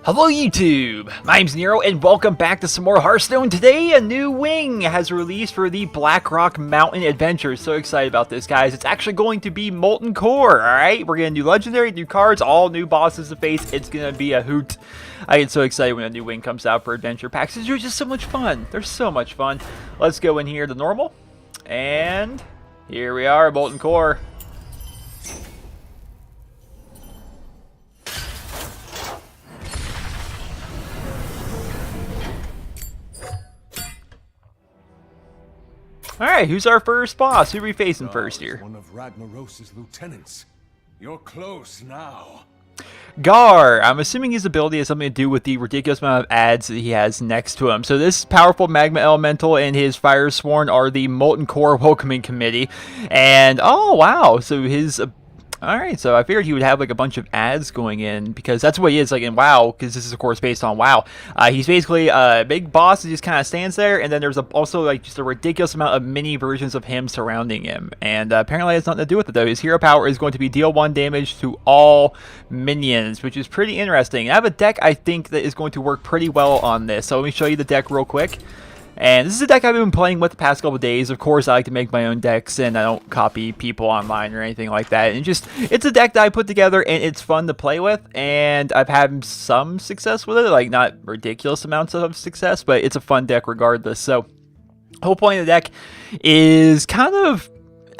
Hello YouTube, my name's Nero and welcome back to some more Hearthstone. Today a new wing has released for the Blackrock Mountain Adventure. So excited about this, guys. It's actually going to be Molten Core, alright? We're getting new legendary, new cards, all new bosses to face. It's gonna be a hoot. I get so excited when a new wing comes out for adventure packs. They're just so much fun. They're so much fun. Let's go in here to normal. And here we are, Molten Core. Alright, who's our first boss? Who are we facing first here? One of Ragnaros' lieutenants. You're close now. Garr. I'm assuming his ability has something to do with the ridiculous amount of adds that he has next to him. So this powerful Magma Elemental and his Fire Sworn are the Molten Core Welcoming Committee. And, oh wow, so his... Alright, so I figured he would have like a bunch of ads going in, because that's what he is like in WoW, because this is of course based on WoW. He's basically a big boss that just kind of stands there, and then there's also like just a ridiculous amount of mini versions of him surrounding him. And apparently it has nothing to do with it though. His hero power is going to be deal 1 damage to all minions, which is pretty interesting. I have a deck I think that is going to work pretty well on this, so let me show you the deck real quick. And this is a deck I've been playing with the past couple of days. Of course, I like to make my own decks, and I don't copy people online or anything like that. And it's a deck that I put together, and it's fun to play with. And I've had some success with it, like not ridiculous amounts of success, but it's a fun deck regardless. So, the whole point of the deck is kind of,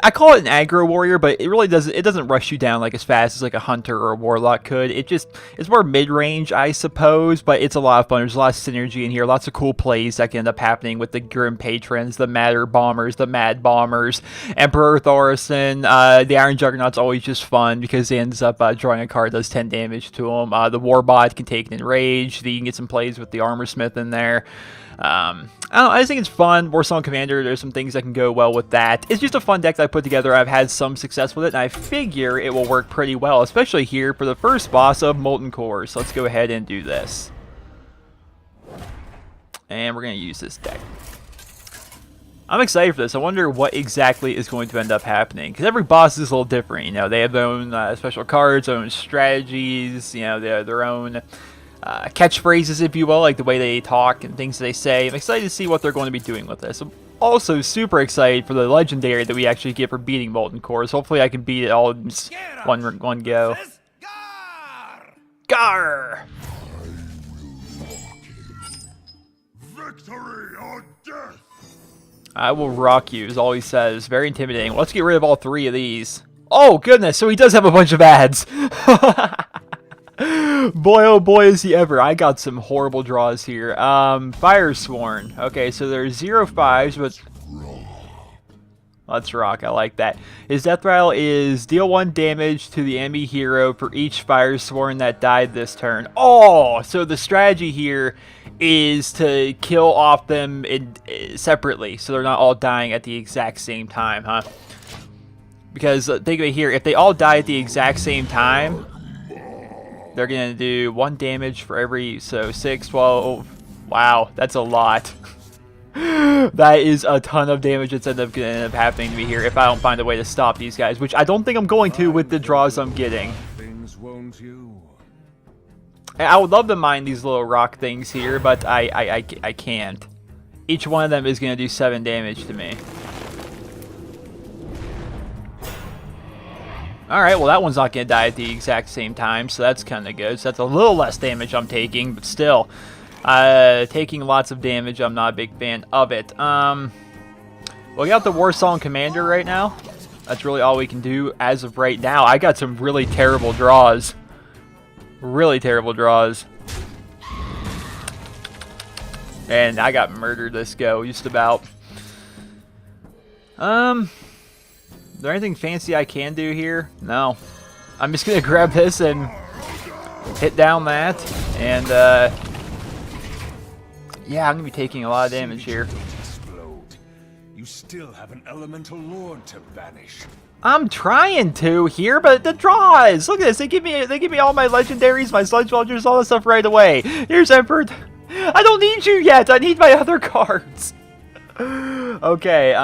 I call it an aggro warrior, but it really doesn't rush you down like as fast as like a hunter or a warlock could. It's more mid-range, I suppose, but it's a lot of fun. There's a lot of synergy in here, lots of cool plays that can end up happening with the Grim Patrons, the Matter Bombers, the Mad Bombers, Emperor Thorson. The Iron Juggernaut's always just fun because he ends up drawing a card that does 10 damage to him. The Warbot can take an Enrage. You can get some plays with the Armor Smith in there. I don't know, I just think it's fun. Warsong Commander, there's some things that can go well with that. It's just a fun deck that I put together. I've had some success with it, and I figure it will work pretty well, especially here for the first boss of Molten Core. So let's go ahead and do this. And we're going to use this deck. I'm excited for this. I wonder what exactly is going to end up happening, because every boss is a little different. You know, they have their own special cards, their own strategies, you know, their own... catchphrases, if you will, like the way they talk and things they say. I'm excited to see what they're going to be doing with this. I'm also super excited for the legendary that we actually get for beating Molten Core. So hopefully I can beat it all in one go. Garr! Victory or death! I will rock you, is all he says. Very intimidating. Let's get rid of all 3 of these. Oh, goodness, so he does have a bunch of ads. Boy, oh boy, is he ever. I got some horrible draws here. Fire Sworn. Okay, so there's 0 5s, but... Let's rock, I like that. His death rattle is deal 1 damage to the enemy hero for each Fire Sworn that died this turn. Oh, so the strategy here is to kill off them separately, so they're not all dying at the exact same time, huh? Because, think of it here, if they all die at the exact same time... They're going to do 1 damage for every, so 6, 12, wow, that's a lot. That is a ton of damage that's going to end up happening to me here if I don't find a way to stop these guys, which I don't think I'm going to with the draws I'm getting. Things won't you? I would love to mine these little rock things here, but I can't. Each one of them is going to do 7 damage to me. Alright, well that one's not going to die at the exact same time, so that's kind of good. So that's a little less damage I'm taking, but still. Taking lots of damage, I'm not a big fan of it. Well, we got the Warsong Commander right now. That's really all we can do as of right now. I got some really terrible draws. Really terrible draws. And I got murdered this go, just about. Is there anything fancy I can do here? No. I'm just going to grab this and hit down that. And, yeah, I'm going to be taking a lot of damage here. You still have an elemental lord to banish. I'm trying to here, but the draws! Look at this. They give me all my legendaries, my sludge vultures, all that stuff right away. Here's Emperor. I don't need you yet. I need my other cards. Okay,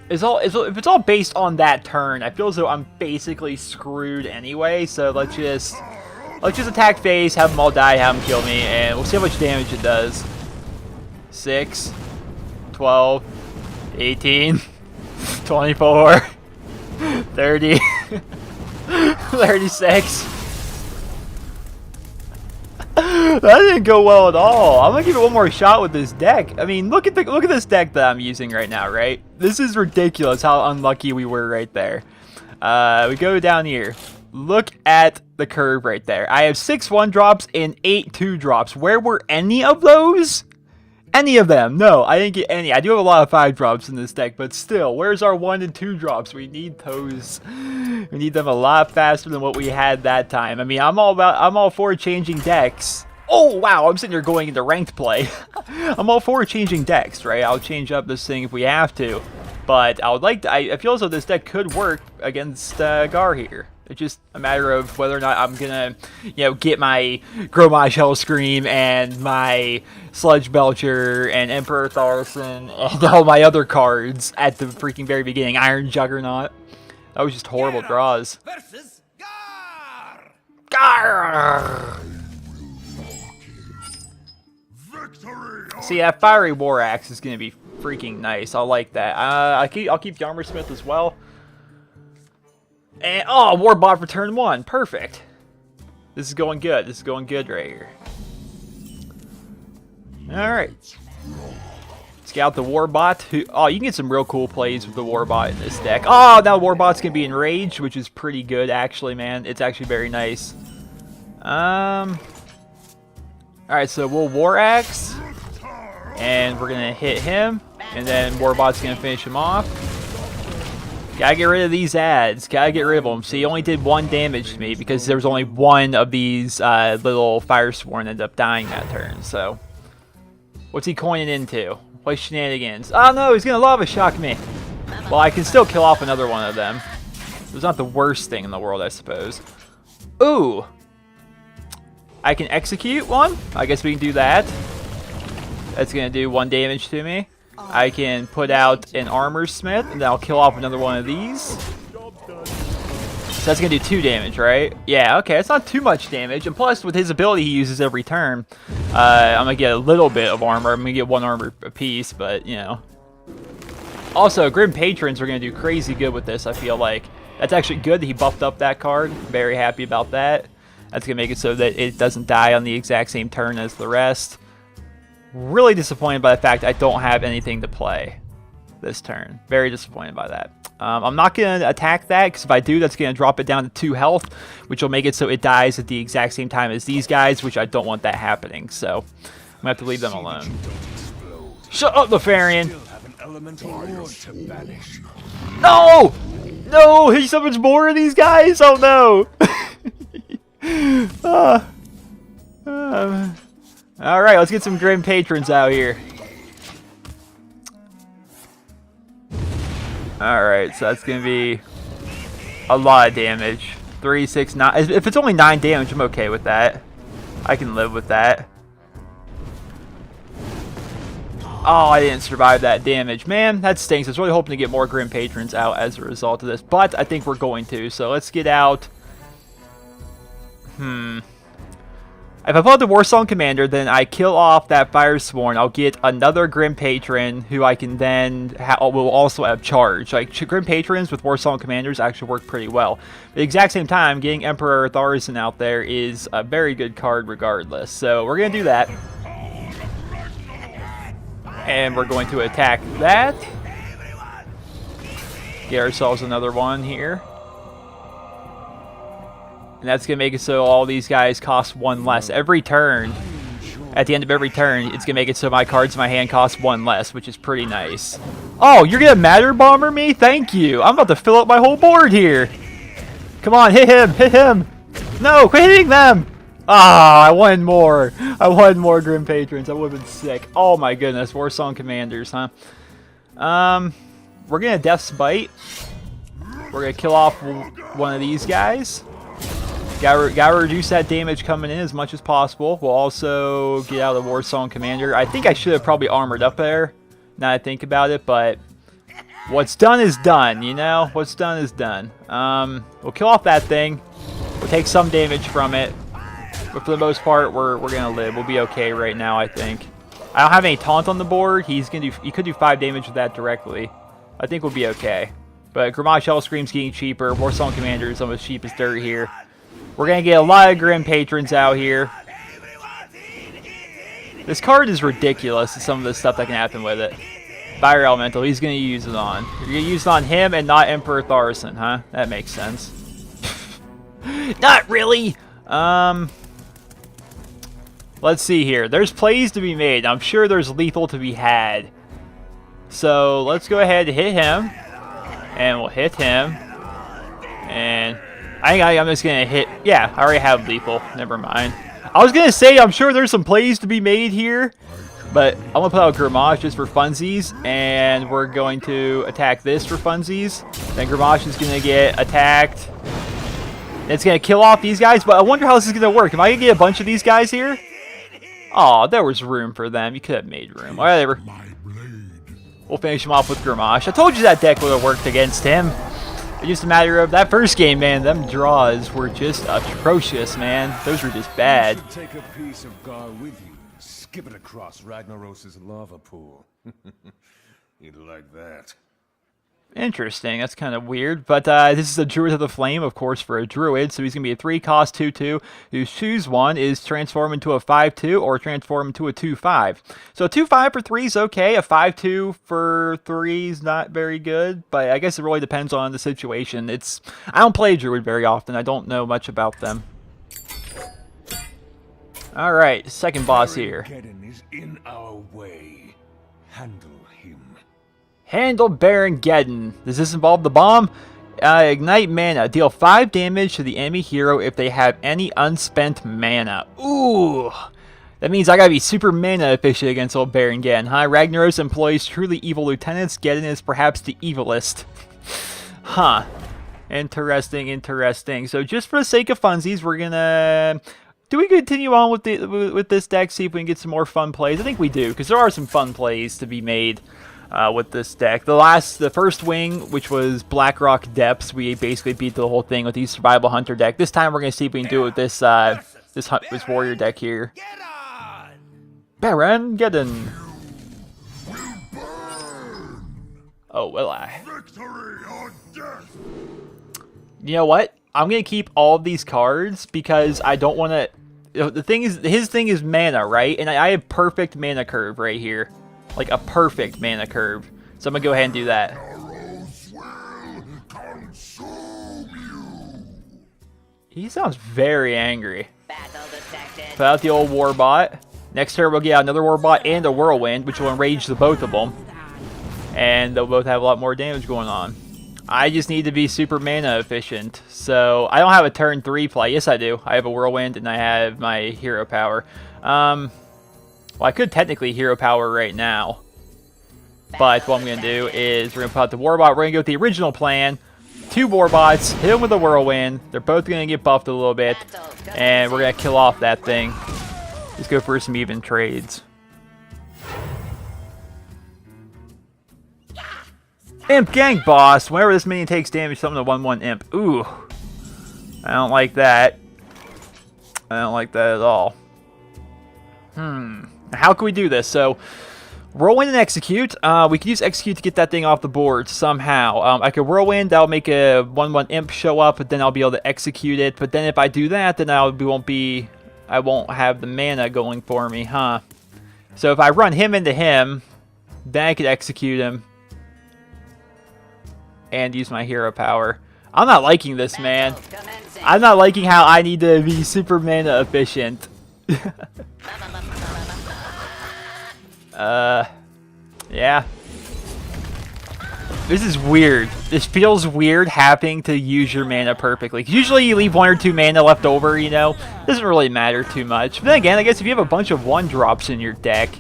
if it's all based on that turn, I feel as though I'm basically screwed anyway, so let's just Let's just attack face, have them all die, have them kill me, and we'll see how much damage it does. 6, 12, 18, 24, 30, 36. That didn't go well at all. I'm gonna give it one more shot with this deck. I mean, look at this deck that I'm using right now, right? This is ridiculous how unlucky we were right there. We go down here. Look at the curve right there. I have 6 1-drops and 8 2-drops. Where were any of those? Any of them? No, I didn't get any. I do have a lot of 5-drops in this deck, but still, where's our 1 and 2-drops? We need those. We need them a lot faster than what we had that time. I mean, I'm all for changing decks. Oh, wow, I'm sitting here going into ranked play. I'm all for changing decks, right? I'll change up this thing if we have to. But I would like to, I feel as though this deck could work against Garr here. It's just a matter of whether or not I'm gonna, get my Gromage Hellscream and my Sludge Belcher and Emperor Tharson and all my other cards at the freaking very beginning. Iron Juggernaut. That was just horrible draws. Versus Garr. Garr! Victory. See, that Fiery War Axe is gonna be freaking nice. I like that. I'll keep the Armor Smith as well. And, oh, Warbot for turn 1. Perfect. This is going good. This is going good right here. Alright. Scout the Warbot. Oh, you can get some real cool plays with the Warbot in this deck. Oh, now Warbot's going to be enraged, which is pretty good, actually, man. It's actually very nice. Alright, so we'll War Axe. And we're going to hit him. And then Warbot's going to finish him off. Gotta get rid of these ads. Gotta get rid of them. See, he only did 1 damage to me because there was only 1 of these little Firesworn ended up dying that turn. So, what's he coining into? What shenanigans? Oh no, he's gonna Lava Shock me. Well, I can still kill off another one of them. It's not the worst thing in the world, I suppose. Ooh. I can execute one? I guess we can do that. That's gonna do 1 damage to me. I can put out an Armor Smith, and then I'll kill off another one of these. So that's going to do 2 damage, right? Yeah, okay, it's not too much damage. And plus, with his ability he uses every turn, I'm going to get a little bit of armor. I'm going to get 1 armor apiece, but, Also, Grim Patrons are going to do crazy good with this, I feel like. That's actually good that he buffed up that card. Very happy about that. That's going to make it so that it doesn't die on the exact same turn as the rest. Really disappointed by the fact I don't have anything to play this turn. Very disappointed by that. I'm not going to attack that, because if I do, that's going to drop it down to 2 health, which will make it so it dies at the exact same time as these guys, which I don't want that happening. So, I'm going to have to leave them alone. Shut up, Lefarian! No! No! He summons more of these guys? Oh, no! Alright, let's get some Grim Patrons out here. Alright, so that's going to be a lot of damage. 3, 6, 9. If it's only 9 damage, I'm okay with that. I can live with that. Oh, I didn't survive that damage. Man, that stinks. I was really hoping to get more Grim Patrons out as a result of this. But I think we're going to. So let's get out. If I pull out the Warsong Commander, then I kill off that Firesworn. I'll get another Grim Patron, who I can then will also have charge. Like, Grim Patrons with Warsong Commanders actually work pretty well. At the exact same time, getting Emperor Tharson out there is a very good card regardless. So we're going to do that. And we're going to attack that. Get ourselves another one here. And that's going to make it so all these guys cost 1 less. Every turn, at the end of every turn, it's going to make it so my cards in my hand cost 1 less, which is pretty nice. Oh, you're going to Matter Bomber me? Thank you. I'm about to fill up my whole board here. Come on, hit him, hit him. No, quit hitting them. Ah, I wanted more. I wanted more Grim Patrons. I would have been sick. Oh my goodness, Warsong Commanders, huh? We're going to Death's Bite. We're going to kill off one of these guys. Gotta reduce that damage coming in as much as possible. We'll also get out of the Warsong Commander. I think I should have probably armored up there, now that I think about it, but what's done is done, you know? What's done is done. We'll kill off that thing. We'll take some damage from it. But for the most part, we're gonna live. We'll be okay right now, I think. I don't have any taunt on the board. He could do 5 damage with that directly. I think we'll be okay. But Grimage Hellscream's getting cheaper. Warstone Commander is almost cheap as dirt here. We're gonna get a lot of Grim Patrons out here. This card is ridiculous, some of the stuff that can happen with it. Fire Elemental, he's going to use it on. You're going to use it on him and not Emperor Tharson, huh? That makes sense. Not really! Let's see here. There's plays to be made. I'm sure there's lethal to be had. So, let's go ahead and hit him. And we'll hit him. And I think I'm just going to hit... Yeah, I already have lethal. Never mind. I was going to say, I'm sure there's some plays to be made here. But I'm going to put out Grimage just for funsies. And we're going to attack this for funsies. Then Grimage is going to get attacked. It's going to kill off these guys. But I wonder how this is going to work. Am I going to get a bunch of these guys here? Aw, there was room for them. You could have made room. Whatever. We'll finish him off with Grimage. I told you that deck would have worked against him. It's just a matter of that first game, man. Them draws were just atrocious, man. Those were just bad. You should take a piece of Garr with you. Skip it across Ragnaros' lava pool. You'd like that. Interesting. That's kind of weird. But this is a Druid of the Flame, of course, for a Druid. So he's going to be a 3-cost 2/2. You choose one is transform into a 5/2 or transform into a 2/5. So a 2/5 for 3 is okay. A 5/2 for 3 is not very good. But I guess it really depends on the situation. I don't play Druid very often. I don't know much about them. Alright, second boss here. Geddon is in our way. Handle him. Handle Baron Geddon. Does this involve the bomb? Ignite mana. Deal 5 damage to the enemy hero if they have any unspent mana. Ooh. That means I gotta be super mana efficient against old Baron Geddon, huh? Ragnaros employs truly evil lieutenants. Geddon is perhaps the evilest. Huh. Interesting, interesting. So just for the sake of funsies, we're gonna... Do we continue on with this deck, see if we can get some more fun plays? I think we do, because there are some fun plays to be made with this deck. The first wing, which was Blackrock Depths, we basically beat the whole thing with the Survival Hunter deck. This time we're going to see if we can do it with this this Warrior deck here. Baron Geddon. Oh, will I? You know what? I'm going to keep all of these cards because I don't want to... The thing is, his thing is mana, right? And I have perfect mana curve right here. Like a perfect mana curve. So I'm going to go ahead and do that. He sounds very angry. Put out the old Warbot. Next turn we'll get out another Warbot and a Whirlwind, which will enrage the both of them. And they'll both have a lot more damage going on. I just need to be super mana efficient. So, I don't have a turn 3 play. Yes, I do. I have a Whirlwind and I have my Hero Power. Well, I could technically Hero Power right now. But what I'm going to do is we're going to put out the Warbot. We're going to go with the original plan. 2 Warbots. Hit them with a Whirlwind. They're both going to get buffed a little bit. And we're going to kill off that thing. Let's go for some even trades. Imp Gang Boss. Whenever this minion takes damage, something to 1/1 Imp. Ooh. I don't like that. I don't like that at all. How can we do this? So, Whirlwind and Execute. We could use Execute to get that thing off the board somehow. I could Whirlwind. That'll make a 1/1 Imp show up, but then I'll be able to execute it. But then if I do that, then I won't have the mana going for me, huh? So if I run him into him, then I could execute him. And use my Hero Power. I'm not liking this, man. I'm not liking how I need to be super mana efficient. Yeah. This is weird. This feels weird having to use your mana perfectly. Usually you leave 1 or 2 mana left over, you know. Doesn't really matter too much. But then again, I guess if you have a bunch of 1-drops in your deck,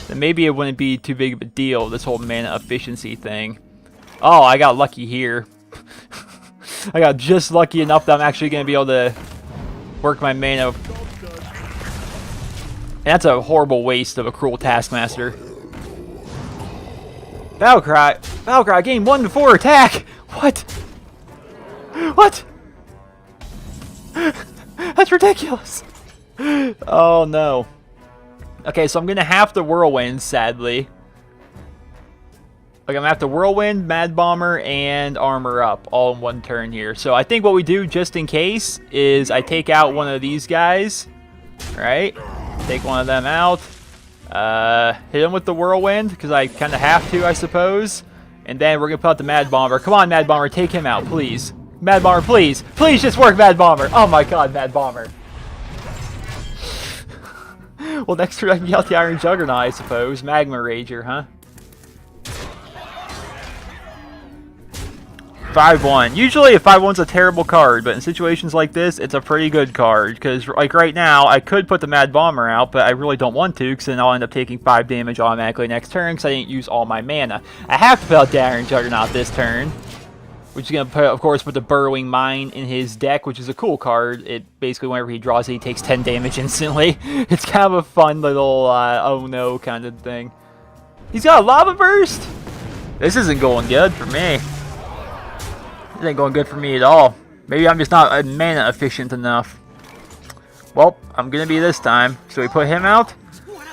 then maybe it wouldn't be too big of a deal, this whole mana efficiency thing. Oh, I got lucky here. I got just lucky enough that I'm actually going to be able to work my mana. And that's a horrible waste of a Cruel Taskmaster. Battlecry. Battlecry, gain 1 to 4 attack. What? What? That's ridiculous. Oh no. Okay, so I'm gonna have to whirlwind, sadly. Like, I'm gonna have to whirlwind, mad bomber, and armor up all in one turn here. So I think what we do, just in case, is I take out one of these guys. Right? Take one of them out. Hit him with the whirlwind, because I kind of have to, I suppose. And then we're gonna put out the mad bomber. Come on, mad bomber, take him out, please. Mad bomber, please. Please just work, mad bomber. Oh my god, mad bomber. Well, next turn I can get out the Iron Juggernaut, I suppose. Magma Rager, huh? 5-1. Usually a 5-1's a terrible card, but in situations like this, it's a pretty good card. Because, like, right now, I could put the Mad Bomber out, but I really don't want to, because then I'll end up taking 5 damage automatically next turn, because I didn't use all my mana. I have to put out the Iron Juggernaut this turn, which is going to, of course, put the Burrowing Mine in his deck, which is a cool card. It basically, whenever he draws it, he takes 10 damage instantly. It's kind of a fun little, oh no kind of thing. He's got a Lava Burst? This isn't going good for me. This ain't going good for me at all. Maybe I'm just not mana efficient enough. Well, I'm going to be this time. So we put him out.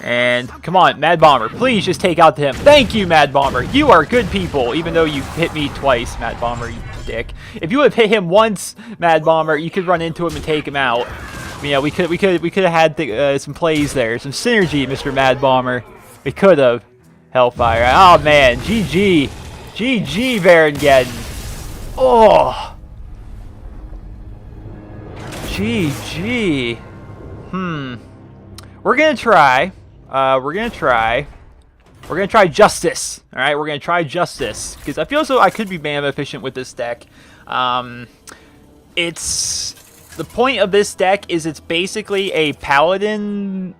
And come on, Mad Bomber. Please just take out him. Thank you, Mad Bomber. You are good people, even though you hit me twice, Mad Bomber, you dick. If you would have hit him once, Mad Bomber, you could run into him and take him out. Yeah, we could have had some plays there. Some synergy, Mr. Mad Bomber. We could have. Hellfire. Oh, man. GG. GG, Baron Geddon. Oh. GG. We're going to try. We're going to try Justice. Alright, we're going to try Justice. Because I feel as though I could be mana efficient with this deck. The point of this deck is it's basically a Paladin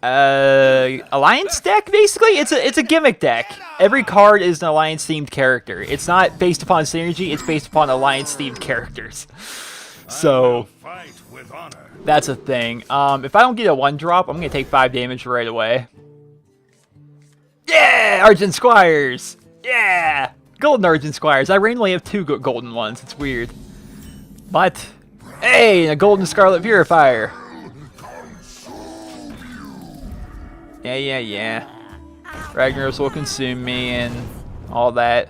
alliance deck, basically. It's a gimmick deck. Every card is an alliance themed character. It's not based upon synergy, it's based upon alliance themed characters. So that's a thing. If I don't get a 1-drop, I'm gonna take 5 damage right away. Yeah! Argent Squires! Yeah! Golden Argent Squires. I randomly have 2 golden ones. It's weird. But hey, a golden Scarlet Purifier. Yeah. Ragnaros will consume me and all that.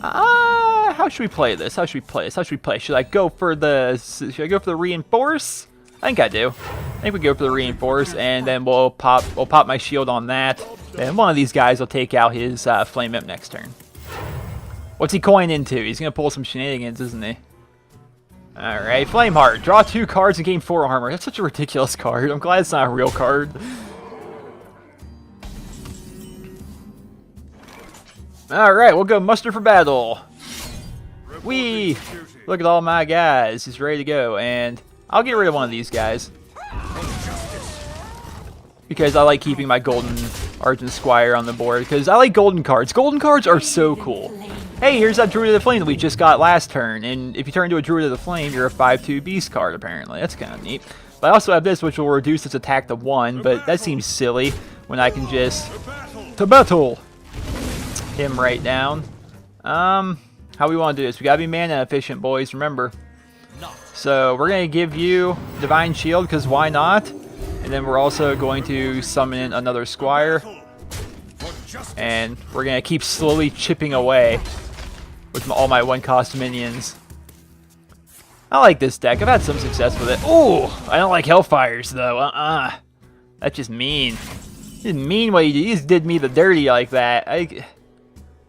How should we play this? Should I go for the reinforce? I think I do. I think we go for the reinforce, and then we'll pop my shield on that. And one of these guys will take out his flame imp next turn. What's he coin into? He's gonna pull some shenanigans, isn't he? Alright, Flameheart. Draw 2 cards and gain 4 armor. That's such a ridiculous card. I'm glad it's not a real card. Alright, we'll go muster for battle. Whee! Look at all my guys. He's ready to go. And I'll get rid of one of these guys. Because I like keeping my golden Argent Squire on the board. Because I like golden cards. Golden cards are so cool. Hey, here's that Druid of the Flame that we just got last turn. And if you turn into a Druid of the Flame, you're a 5/2 beast card, apparently. That's kind of neat. But I also have this, which will reduce its attack to 1. But that seems silly when I can just... To battle! Him right down. How we want to do this? We gotta be mana efficient, boys, remember. So we're gonna give you Divine Shield, because why not? And then we're also going to summon in another Squire. And we're gonna keep slowly chipping away with all my 1-cost minions. I like this deck. I've had some success with it. Ooh, I don't like Hellfires though. That's just mean. It's mean what you did. You just did me the dirty like that.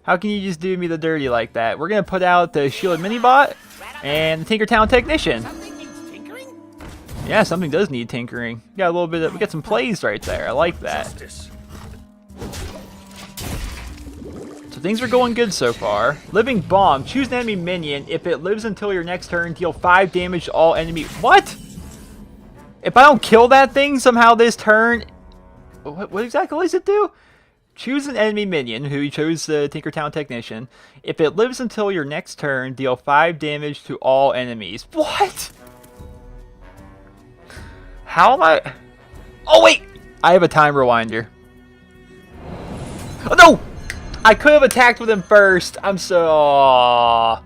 How can you just do me the dirty like that? We're gonna put out the Shielded Minibot and the Tinkertown Technician. Yeah, something does need tinkering. We got a little bit of, we got some plays right there. I like that. So things are going good so far. Living Bomb. Choose an enemy minion. If it lives until your next turn, deal 5 damage to all enemy. What? If I don't kill that thing somehow this turn, what exactly does it do? Choose an enemy minion, who you chose the Tinkertown Technician. If it lives until your next turn, deal 5 damage to all enemies. What? How am I... Oh, wait! I have a time rewinder. Oh, no! I could have attacked with him first. I'm so...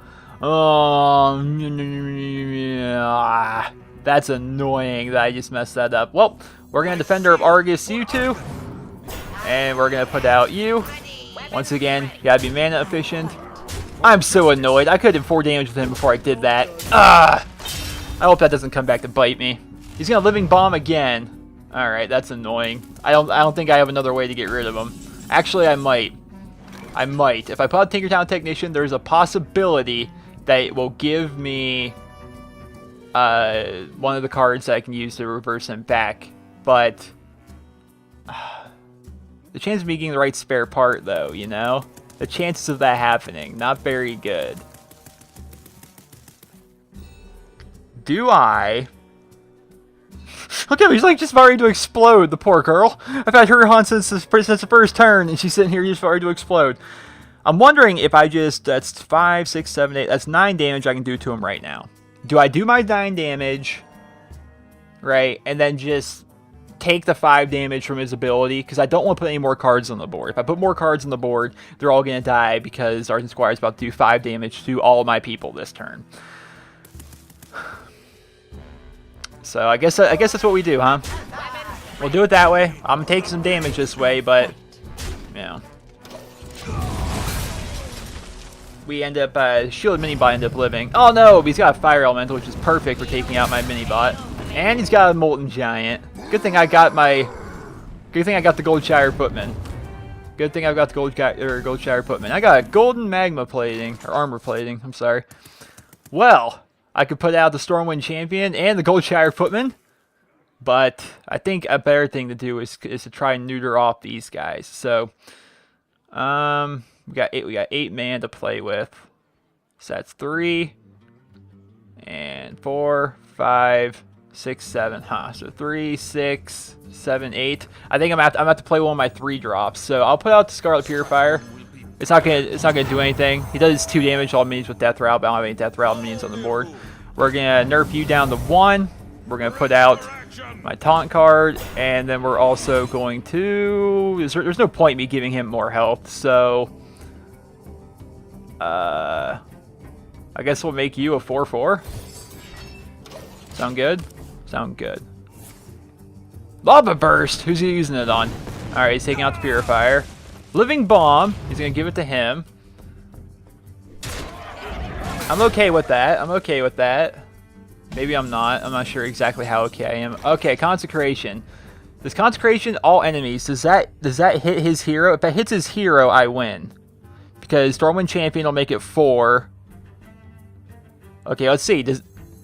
That's annoying that I just messed that up. Well, we're going to Defender of Argus you two. And we're going to put out you. Once again, you got to be mana efficient. I'm so annoyed. I could have done 4 damage with him before I did that. I hope that doesn't come back to bite me. He's going to Living Bomb again. Alright, that's annoying. I don't think I have another way to get rid of him. Actually, I might. If I put out Tinkertown Technician, there's a possibility that it will give me one of the cards that I can use to reverse him back. But the chance of me getting the right spare part, though, you know? The chances of that happening, not very good. Do I... Okay, he's like just about ready to explode, the poor girl. I've had her on since the first turn, and she's sitting here just about ready to explode. I'm wondering if I just... That's 5, 6, 7, 8... That's 9 damage I can do to him right now. Do I do my 9 damage, right, and then just take the 5 damage from his ability? Because I don't want to put any more cards on the board. If I put more cards on the board, they're all going to die because Argent Squire is about to do 5 damage to all of my people this turn. So I guess that's what we do, huh? We'll do it that way. I'm going to take some damage this way, but, you know. We end up, Shielded Minibot end up living. Oh no, he's got a Fire Elemental, which is perfect for taking out my Minibot. And he's got a Molten Giant. Good thing I got the Goldshire Footman. Good thing I've got the Goldshire Footman. I got a Golden Magma Plating, or Armor Plating, I'm sorry. Well, I could put out the Stormwind Champion and the Goldshire Footman. But I think a better thing to do is to try and neuter off these guys. So, we got 8 mana to play with. So that's 3 and 4, 5, 6, 7. So 3, 6, 7, 8. I think I'm about to play one of my 3 drops. So I'll put out the Scarlet Purifier. It's not gonna do anything. He does 2 damage all minions with Death Rattle, but I don't have any Death Rattle minions on the board. We're gonna nerf you down to 1. We're gonna put out my taunt card, and then we're also going to... There's no point in me giving him more health, so... I guess we'll make you a 4/4. Sound good? Sound good. Lava Burst! Who's he using it on? Alright, he's taking out the Purifier. Living Bomb. He's going to give it to him. I'm okay with that. I'm okay with that. Maybe I'm not. I'm not sure exactly how okay I am. Okay, Consecration. Does Consecration all enemies? Does that hit his hero? If that hits his hero, I win. Because Stormwind Champion will make it 4. Okay, let's see.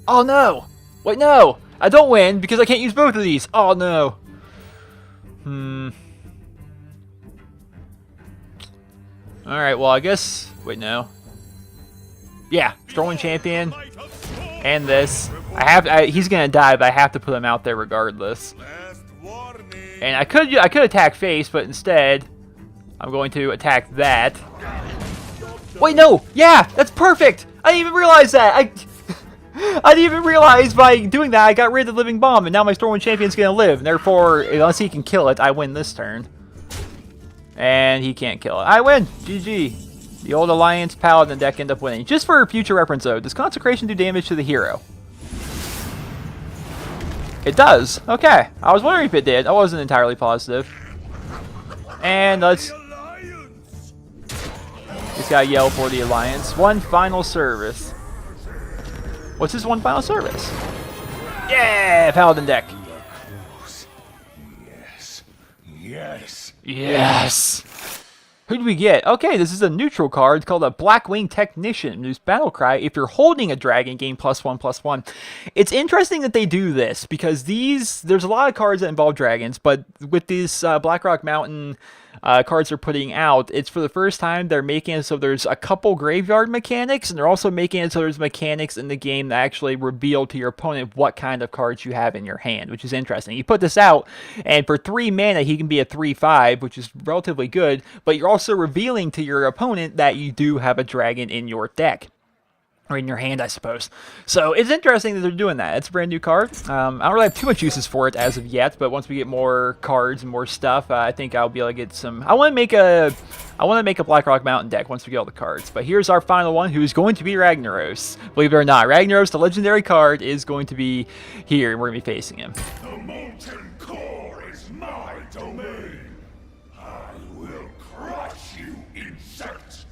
Oh no! Wait, no! I don't win because I can't use both of these. Oh no. Alright, well I guess... Wait, no. Yeah, Stormwind Champion. And this. He's gonna die, but I have to put him out there regardless. And I could attack face, but instead... I'm going to attack that. Wait, no! Yeah! That's perfect! I didn't even realize that! I didn't even realize by doing that I got rid of the Living Bomb, and now my Stormwind Champion's gonna live. And therefore, unless he can kill it, I win this turn. And he can't kill it. I win! GG. The old Alliance Paladin deck end up winning. Just for future reference, though, does Consecration do damage to the hero? It does. Okay. I was wondering if it did. I wasn't entirely positive. And let's... He's got to yell for the Alliance. One final service. What's his one final service? Yeah! Paladin deck. Yes. Yes. Yes! Who do we get? Okay, this is a neutral card. It's called a Blackwing Technician. Whose battle cry, if you're holding a dragon, gain +1/+1. It's interesting that they do this, because there's a lot of cards that involve dragons, but with these Blackrock Mountain cards they're putting out, it's for the first time they're making it so there's a couple graveyard mechanics, and they're also making it so there's mechanics in the game that actually reveal to your opponent what kind of cards you have in your hand, which is interesting. You put this out, and for 3 mana he can be a 3/5, which is relatively good, but you're also revealing to your opponent that you do have a dragon in your deck. or in your hand, I suppose. So it's interesting that they're doing that. It's a brand new card. I don't really have too much uses for it as of yet, but once we get more cards and more stuff, I think I'll be able to get some. I want to make a Blackrock Mountain deck once we get all the cards. But here's our final one, who is going to be Ragnaros. Believe it or not, Ragnaros, the legendary card, is going to be here, and we're going to be facing him. The Molten Core is my domain. I will crush you, insect.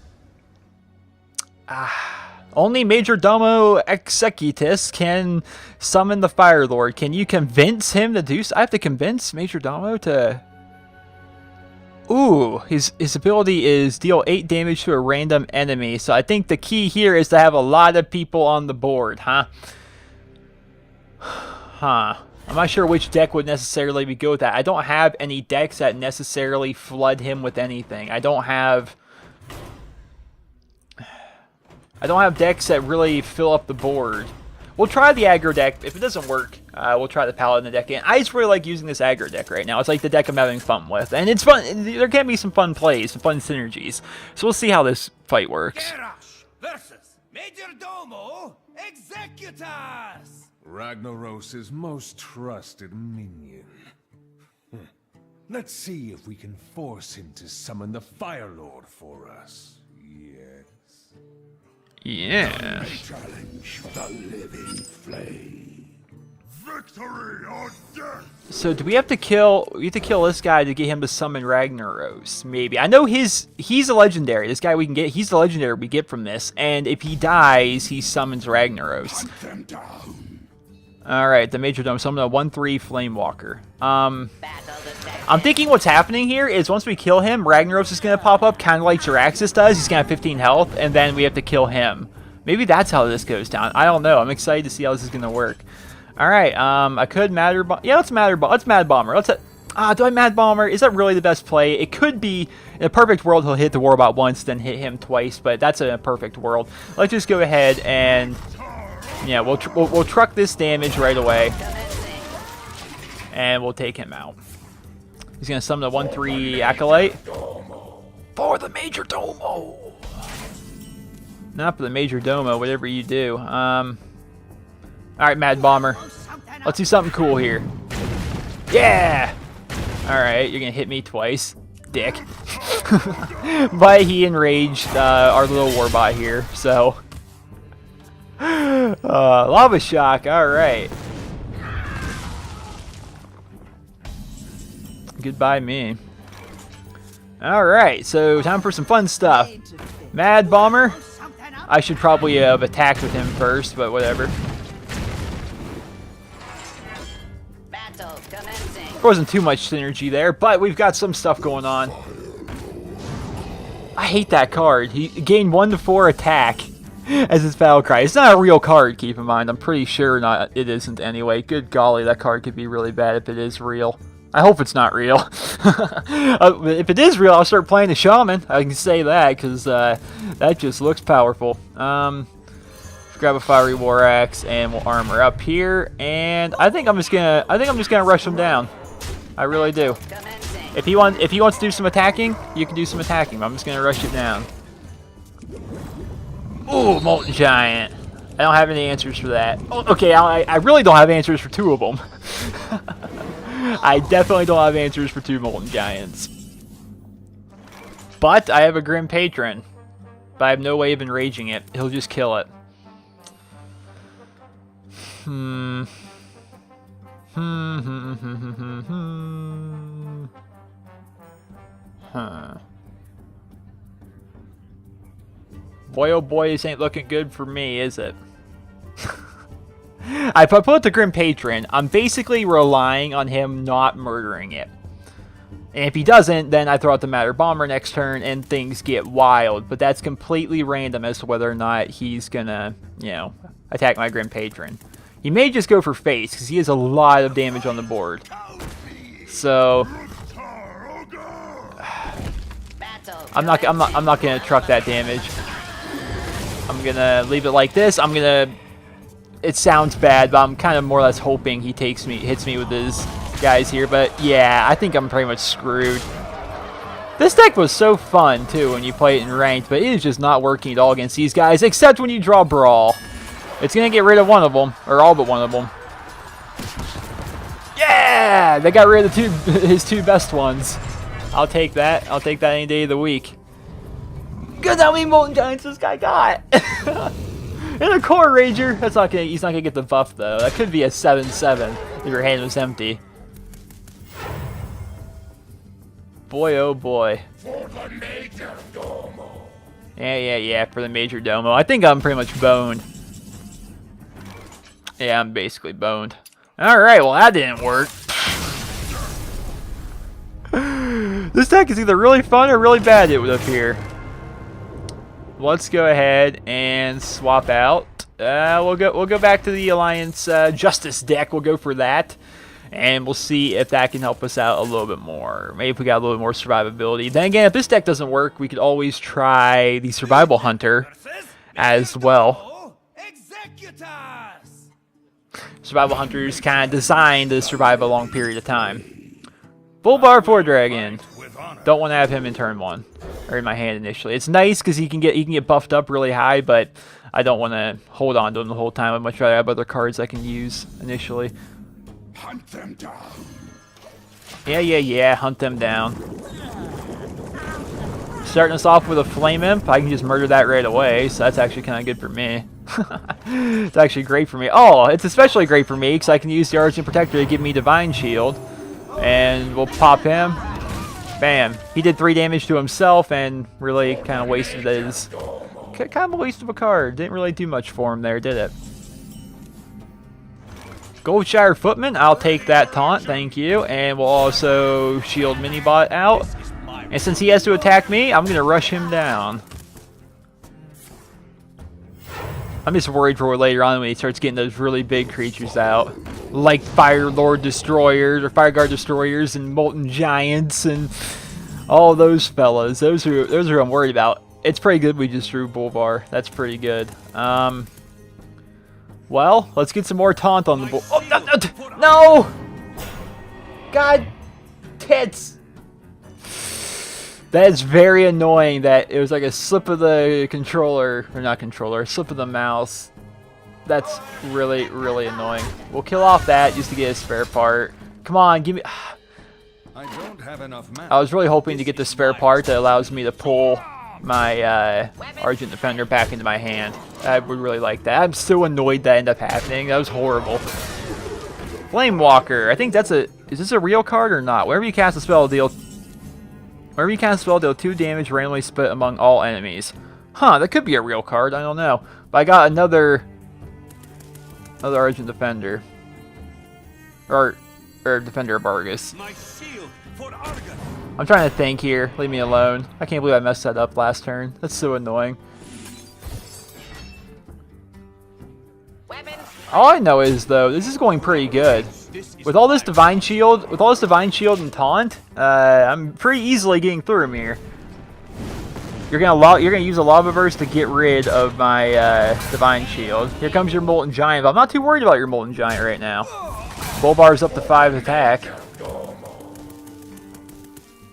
Only Majordomo Executus can summon the Fire Lord. Can you convince him to do so? I have to convince Majordomo to... Ooh, his ability is deal 8 damage to a random enemy. So I think the key here is to have a lot of people on the board, huh? I'm not sure which deck would necessarily be good with that. I don't have any decks that necessarily flood him with anything. I don't have decks that really fill up the board. We'll try the aggro deck. If it doesn't work, we'll try the Paladin deck again. I just really like using this aggro deck right now. It's like the deck I'm having fun with. And it's fun. There can be some fun plays, some fun synergies. So we'll see how this fight works. Garr versus Majordomo Executus! Ragnaros' most trusted minion. Let's see if we can force him to summon the Fire Lord for us. Yes. Yeah. Challenge the living flame. Victory or death. So do we have to kill? We have to kill this guy to get him to summon Ragnaros. Maybe. I know he's a legendary. This guy we can get. He's the legendary we get from this. And if he dies, he summons Ragnaros. Hunt them down. All right, the Majordomo summon a 1/3 Flame Walker. I'm thinking what's happening here is once we kill him, Ragnaros is going to pop up, kind of like Jiraxis does. He's going to have 15 health, and then we have to kill him. Maybe that's how this goes down. I don't know. I'm excited to see how this is going to work. All right, I could Matter Bomb. Yeah, let's Mad Bomber. Do I Mad Bomber? Is that really the best play? It could be. In a perfect world, he'll hit the Warbot once, then hit him twice, but that's a perfect world. Let's just go ahead and... Yeah, we'll truck this damage right away. And we'll take him out. He's going to summon a 1/3 Acolyte. For the Majordomo! Not for the Majordomo, whatever you do. Alright, Mad Bomber. Let's do something cool here. Yeah! Alright, you're going to hit me twice. Dick. But he enraged our little Warbot here, so... Lava Shock, alright. Goodbye me. Alright, so time for some fun stuff. Mad Bomber. I should probably have attacked with him first, but whatever. There wasn't too much synergy there, but we've got some stuff going on. I hate that card. He gained 1 to 4 attack as his battle cry. It's not a real card, keep in mind. I'm pretty sure it isn't anyway. Good golly, that card could be really bad if it is real. I hope it's not real. If it is real, I'll start playing the Shaman. I can say that, because that just looks powerful. Grab a Fiery War Axe, and we'll armor up here. And I think I'm just gonna rush him down. I really do. If he wants to do some attacking, you can do some attacking. But I'm just gonna rush it down. Ooh, Molten Giant. I don't have any answers for that. Oh, okay, I really don't have answers for 2 of them. I definitely don't have answers for 2 Molten Giants. But I have a Grim Patron. But I have no way of enraging it. He'll just kill it. Boy, oh boy, this ain't looking good for me, is it? If I put the Grim Patron, I'm basically relying on him not murdering it. And if he doesn't, then I throw out the Matter Bomber next turn and things get wild. But that's completely random as to whether or not he's gonna, attack my Grim Patron. He may just go for face, because he has a lot of damage on the board. So I'm not gonna truck that damage. I'm gonna leave it like this. It sounds bad, but I'm kind of more or less hoping he hits me with his guys here. But yeah, I think I'm pretty much screwed. This deck was so fun, too, when you play it in ranked, but it is just not working at all against these guys, except when you draw Brawl. It's going to get rid of one of them, or all but one of them. Yeah! They got rid of his two best ones. I'll take that. I'll take that any day of the week. Good how many Molten Giants this guy got! And a Core Ranger. He's not gonna get the buff, though. That could be a 7/7 if your hand was empty. Boy, oh boy. For the Majordomo. Yeah, for the Majordomo. I think I'm pretty much boned. Yeah, I'm basically boned. Alright, well that didn't work. This deck is either really fun or really bad, it would appear. Let's go ahead and swap out. We'll go back to the Alliance Justice deck. We'll go for that. And we'll see if that can help us out a little bit more. Maybe if we got a little bit more survivability. Then again, if this deck doesn't work, we could always try the Survival Hunter as well. Survival Hunter is kind of designed to survive a long period of time. Full Bar 4 Dragon. Don't want to have him in turn 1. Or in my hand initially. It's nice because he can get buffed up really high, but I don't want to hold on to him the whole time. I'd much rather have other cards I can use initially. Hunt them down. Yeah, hunt them down. Starting us off with a Flame Imp, I can just murder that right away, so that's actually kind of good for me. It's actually great for me. Oh, it's especially great for me because I can use the Argent Protector to give me Divine Shield. And we'll pop him. Bam. He did 3 damage to himself and really kind of wasted his... Kind of a waste of a card. Didn't really do much for him there, did it? Goldshire Footman, I'll take that taunt, thank you. And we'll also shield Minibot out. And since he has to attack me, I'm going to rush him down. I'm just worried for later on when he starts getting those really big creatures out. Like Fire Lord Destroyers, or Fire Guard Destroyers, and Molten Giants, and all those fellas. Those are who I'm worried about. It's pretty good we just drew Bulbar. That's pretty good. Well, let's get some more taunt on the board. Oh, no! God, tits! That is very annoying that it was like a slip of the controller, or not controller, a slip of the mouse. That's really, really annoying. We'll kill off that just to get a spare part. Come on, give me... I don't have enough mana. I was really hoping to get the spare part that allows me to pull my Argent Defender back into my hand. I would really like that. I'm so annoyed that ended up happening. That was horrible. Flamewalker. I think that's a... Is this a real card or not? Whenever you cast a spell, deal 2 damage randomly split among all enemies. Huh, that could be a real card. I don't know. But I got another Argent Defender. Or Defender of Argus. I'm trying to think here. Leave me alone. I can't believe I messed that up last turn. That's so annoying. All I know is, though, this is going pretty good. With all this Divine Shield, and Taunt, I'm pretty easily getting through him here. You're gonna use a Lava Burst to get rid of my Divine Shield. Here comes your Molten Giant, but I'm not too worried about your Molten Giant right now. Bulbar's up to 5 attack.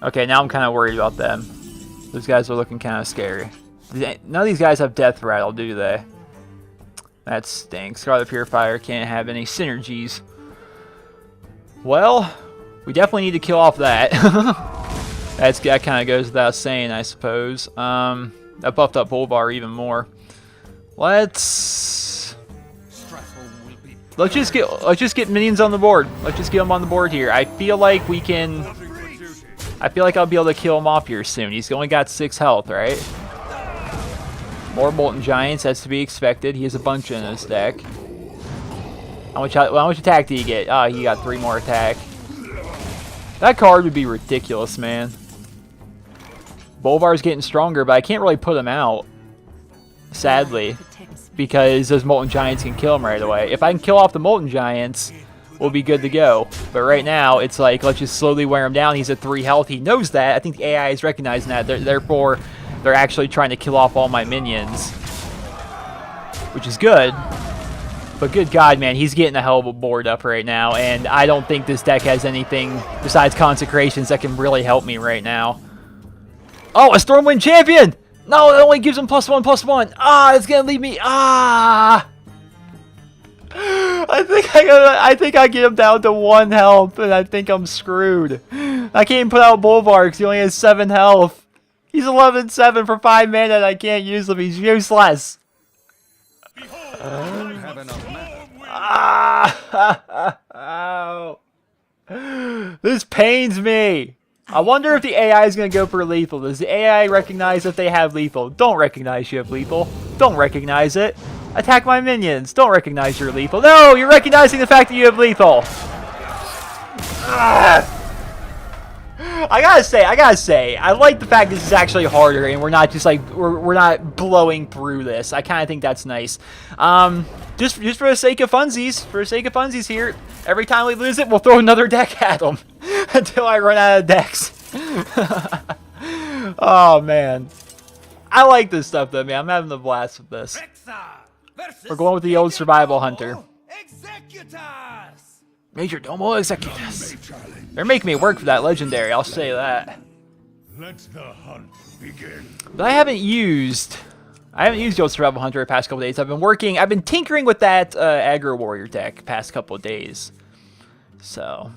Okay, now I'm kind of worried about them. Those guys are looking kind of scary. None of these guys have Death Rattle, do they? That stinks. Scarlet Purifier can't have any synergies. Well, we definitely need to kill off that. That kind of goes without saying, I suppose. That buffed up Bulbar even more. Let's just get minions on the board. Let's just get them on the board here. I feel like I'll be able to kill him off here soon. He's only got 6 health, right? More Molten Giants, that's to be expected. He has a bunch in his deck. How much attack did he get? Ah, he got 3 more attack. That card would be ridiculous, man. Bulbar's getting stronger, but I can't really put him out. Sadly. Because those Molten Giants can kill him right away. If I can kill off the Molten Giants, we'll be good to go. But right now, it's like, let's just slowly wear him down. He's at 3 health. He knows that. I think the AI is recognizing that. Therefore, they're actually trying to kill off all my minions. Which is good. But good God, man, he's getting a hell of a board up right now. And I don't think this deck has anything besides Consecrations that can really help me right now. Oh, a Stormwind champion! No, it only gives him +1/+1. Ah, it's gonna leave me. Ah! I think I get him down to 1 health, and I think I'm screwed. I can't even put out Bolvar because he only has 7 health. He's 11/7 for 5 mana, and I can't use him. He's useless. Ow. This pains me. I wonder if the AI is going to go for lethal. Does the AI recognize that they have lethal? Don't recognize you have lethal. Don't recognize it. Attack my minions. Don't recognize you're lethal. No, you're recognizing the fact that you have lethal. I gotta say, I like the fact this is actually harder and we're not just like, we're not blowing through this. I kind of think that's nice. Just for the sake of funsies, here, every time we lose it, we'll throw another deck at them until I run out of decks. Oh man, I like this stuff though, man. I'm having a blast with this. We're going with the old survival hunter. Majordomo Executus. They're making me work for that legendary, I'll say that. Let the hunt begin. But I haven't used the old survival hunter the past couple days. I've been tinkering with that aggro warrior deck past couple of days. So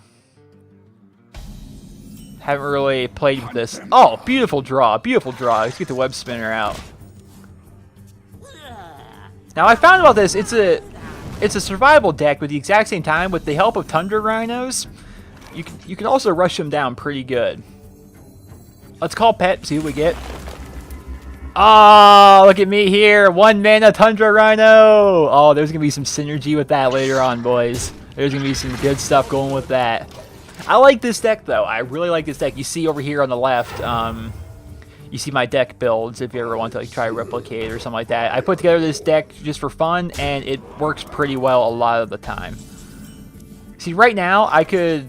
haven't really played with this. Oh, beautiful draw, beautiful draw. Let's get the web spinner out. Now I found about this, it's a survival deck with the exact same time. With the help of Tundra Rhinos, you can also rush them down pretty good. Let's call Pet, see what we get. Oh, look at me here. 1 mana Tundra Rhino. Oh, there's going to be some synergy with that later on, boys. There's going to be some good stuff going with that. I like this deck, though. I really like this deck. You see over here on the left, you see my deck builds if you ever want to like try to replicate or something like that. I put together this deck just for fun, and it works pretty well a lot of the time. See, right now I could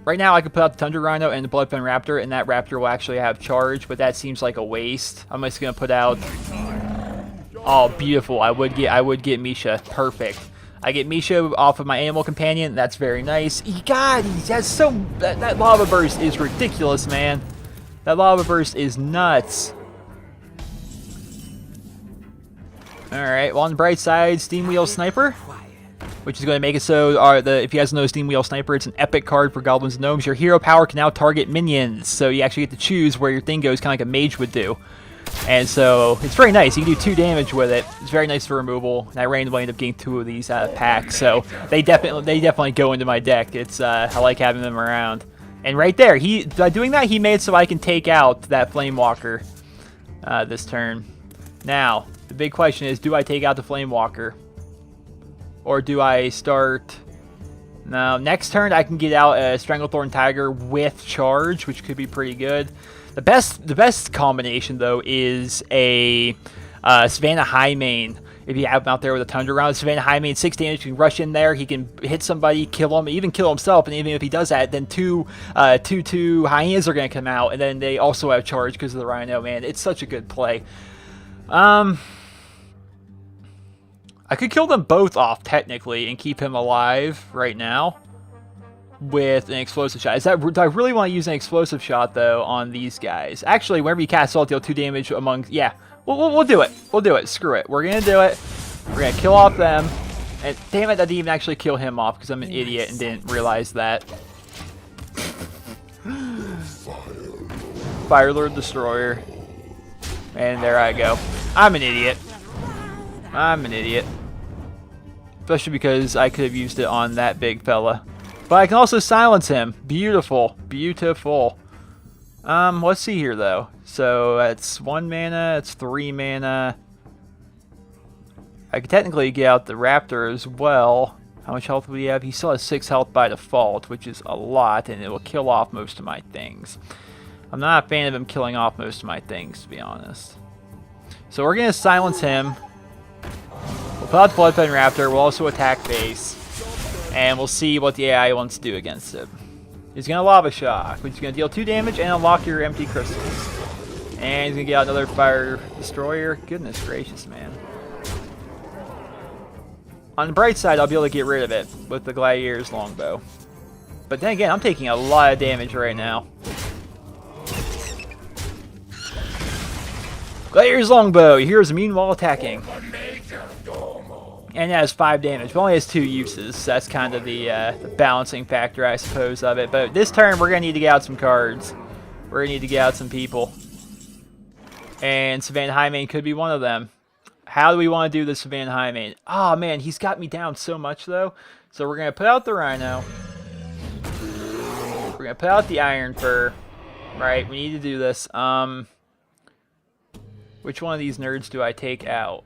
put out the Tundra Rhino and the Bloodfen Raptor, and that Raptor will actually have charge, but that seems like a waste. I'm just gonna put out. Oh, beautiful! I would get Misha. Perfect. I get Misha off of my Animal Companion. That's very nice. God, that Lava Burst is ridiculous, man. That Lava Burst is nuts. Alright, well, on the bright side, Steam Wheel Sniper, which is going to make it so, if you guys know Steam Wheel Sniper, it's an epic card for Goblins and Gnomes. Your hero power can now target minions, so you actually get to choose where your thing goes, kind of like a mage would do. And so, it's very nice. You can do 2 damage with it. It's very nice for removal, and I randomly ended up getting 2 of these out of packs, so they definitely go into my deck. It's I like having them around. And right there, by doing that, he made it so I can take out that Flamewalker this turn. Now, the big question is, do I take out the Flamewalker? Or do I start... No, next turn I can get out a Stranglethorn Tiger with charge, which could be pretty good. The best combination, though, is a Savannah Highmane. If you have him out there with a Tundra Round, Savannah Highmane, 6 damage, you can rush in there, he can hit somebody, kill him, even kill himself, and even if he does that, then two hyenas are going to come out, and then they also have charge because of the Rhino, man. It's such a good play. I could kill them both off, technically, and keep him alive right now with an explosive shot. Do I really want to use an explosive shot, though, on these guys? Actually, whenever you cast Salt, deal 2 damage among... Yeah. We'll do it. We'll do it. Screw it. We're going to do it. We're going to kill off them. And damn it, I didn't even actually kill him off because I'm an idiot and didn't realize that. Firelord Destroyer. And there I go. I'm an idiot. I'm an idiot. Especially because I could have used it on that big fella. But I can also silence him. Beautiful. Beautiful. Let's see here, though. So, that's 1 mana, it's 3 mana. I could technically get out the Raptor as well. How much health would he have? He still has 6 health by default, which is a lot, and it will kill off most of my things. I'm not a fan of him killing off most of my things, to be honest. So we're going to silence him. We'll put out the Bloodfen Raptor, we'll also attack base. And we'll see what the AI wants to do against it. He's going to Lava Shock, which is going to deal 2 damage and unlock your empty crystals. And he's going to get out another Fire Destroyer. Goodness gracious, man. On the bright side, I'll be able to get rid of it with the Gladiator's Longbow. But then again, I'm taking a lot of damage right now. Gladiator's Longbow. Your hero's immune while attacking. And it has 5 damage, but only has 2 uses. So that's kind of the balancing factor, I suppose, of it. But this turn, we're going to need to get out some cards. We're going to need to get out some people. And Savannah Highmane could be one of them. How do we want to do this Savannah Highmane? Oh, man, he's got me down so much, though. So we're going to put out the Rhino. We're going to put out the Iron Fur. Right, we need to do this. Which one of these nerds do I take out?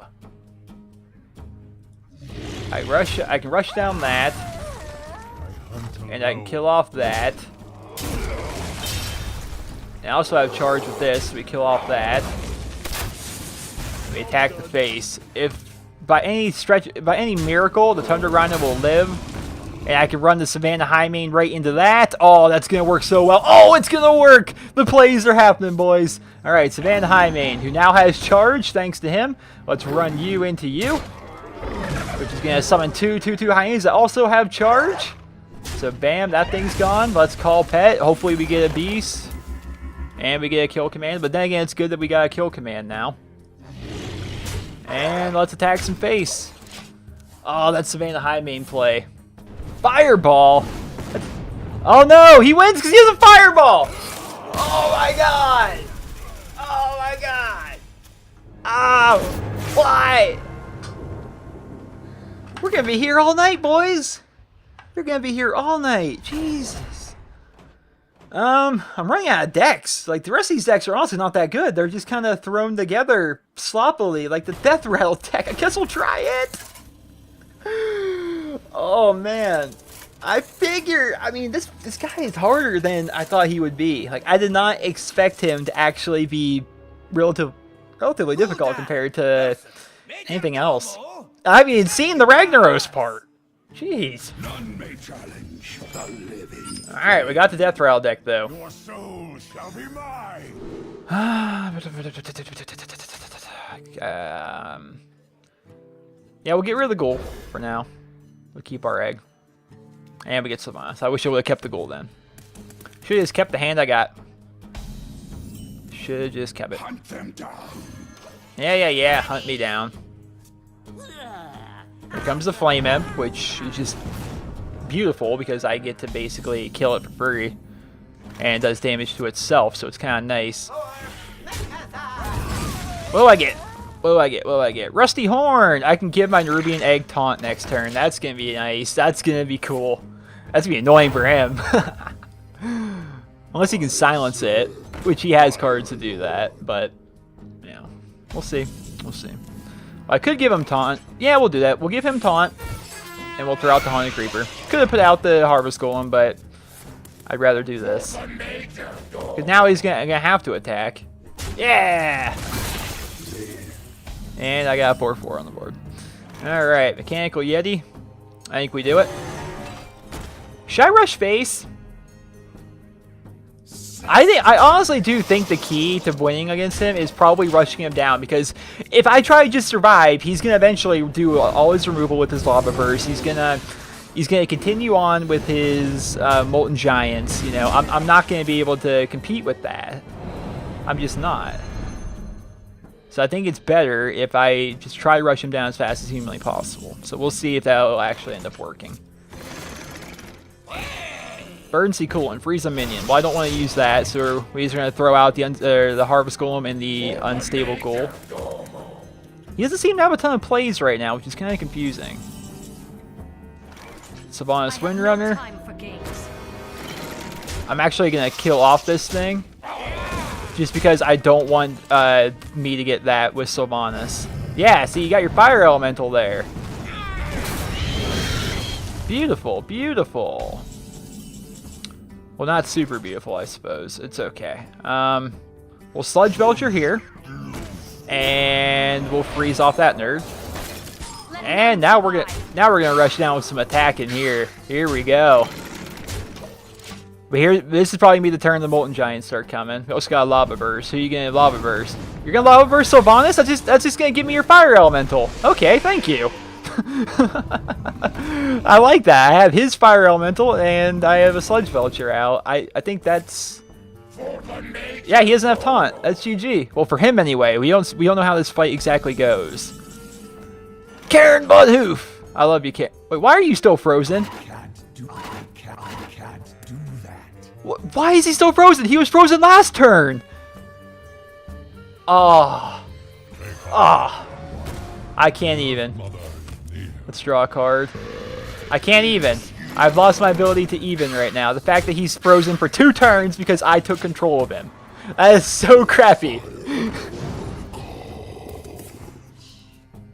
I can rush down that. And I can kill off that. And I also have charge with this, so we kill off that. We attack the face. If by any miracle, the Thunder Rhino will live, and I can run the Savannah Highmane right into that. Oh, that's going to work so well. Oh, it's going to work! The plays are happening, boys. All right, Savannah Highmane, who now has charge, thanks to him. Let's run you into you, which is going to summon 2/2/2 hyenas that also have charge. So, bam, that thing's gone. Let's call pet. Hopefully we get a beast, and we get a kill command. But then again, it's good that we got a kill command now. And let's attack some face. Oh, that's Savannah Highmane play. Fireball. Oh no, he wins because he has a fireball. Oh my god. Oh my god. Oh, why? We're gonna be here all night, boys. We're gonna be here all night. Jesus. I'm running out of decks. Like, the rest of these decks are honestly not that good. They're just kind of thrown together sloppily, like the Death Rattle deck. I guess we'll try it. Oh man, I mean, this guy is harder than I thought he would be. Like, I did not expect him to actually be relatively difficult compared to anything else. I mean, seeing the Ragnaros part. Jeez. None may challenge the living. All right, we got the Death Rattle deck though. Your soul shall be mine. Yeah, we'll get rid of the gold for now. We'll keep our egg. And we get Sylvanas. I wish I would have kept the gold then. Should have just kept the hand I got. Should have just kept it. Hunt them down. Yeah. Hunt me down. Here comes the Flame Imp, which is just beautiful because I get to basically kill it for free. And it does damage to itself, so it's kind of nice. What do I get? What do I get? Rusty Horn! I can give my Nerubian Egg taunt next turn. That's going to be nice. That's going to be cool. That's going to be annoying for him. Unless he can silence it, which he has cards to do that. But, yeah. We'll see. I could give him taunt. Yeah, we'll do that. We'll give him taunt. And we'll throw out the Haunted Creeper. Could have put out the Harvest Golem, but I'd rather do this. Because now he's gonna have to attack. Yeah! And I got a 4/4 on the board. Alright, Mechanical Yeti. I think we do it. Should I rush face? I honestly do think the key to winning against him is probably rushing him down, because if I try to just survive, he's gonna eventually do all his removal with his Lava Burst. He's gonna continue on with his Molten Giants. You know, I'm not gonna be able to compete with that. I'm just not. So I think it's better if I just try to rush him down as fast as humanly possible. So we'll see if that will actually end up working. Burdency Coolant, freeze a minion. Well, I don't want to use that, so we're just going to throw out the Harvest Golem and the Unstable Ghoul. He doesn't seem to have a ton of plays right now, which is kind of confusing. Sylvanas Windrunner. I'm actually going to kill off this thing, just because I don't want me to get that with Sylvanas. Yeah, see, you got your Fire Elemental there. Beautiful, beautiful. Well, not super beautiful, I suppose. It's okay. We'll Sludge Belcher here. And we'll freeze off that nerd. And now we're gonna rush down with some attacking here. Here we go. But this is probably gonna be the turn the Molten Giants start coming. We also got a Lava Burst. Who are you gonna Lava Burst? You're gonna Lava Burst Sylvanas? That's just gonna give me your Fire Elemental. Okay, thank you. I like that. I have his Fire Elemental and I have a Sludge Belcher out. I think that's Yeah, he doesn't have taunt. That's GG. Well, for him anyway. We don't know how this fight exactly goes. Karen Bloodhoof! I love you, Karen. Wait, why are you still frozen? Can't do that. Why is he still frozen? He was frozen last turn! Oh. Oh. I can't even. Let's draw a card. I can't even. I've lost my ability to even right now. The fact that he's frozen for 2 turns because I took control of him. That is so crappy.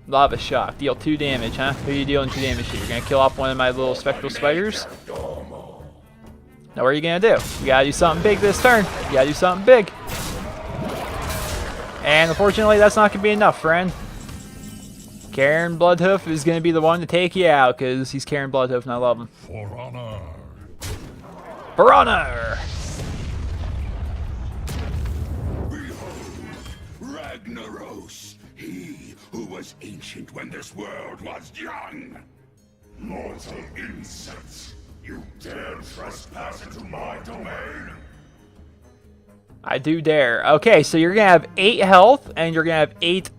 Lava Shock. Deal 2 damage, huh? Who are you dealing 2 damage to? You're going to kill off one of my little spectral spiders? Now what are you going to do? You got to do something big this turn. You got to do something big. And unfortunately, that's not going to be enough, friend. Karen Bloodhoof is going to be the one to take you out because he's Karen Bloodhoof and I love him. For honor. For honor! Behold, Ragnaros, he who was ancient when this world was young. Mortal insects, you dare trespass into my domain? I do dare. Okay, so you're going to have 8 health and you're going to have 8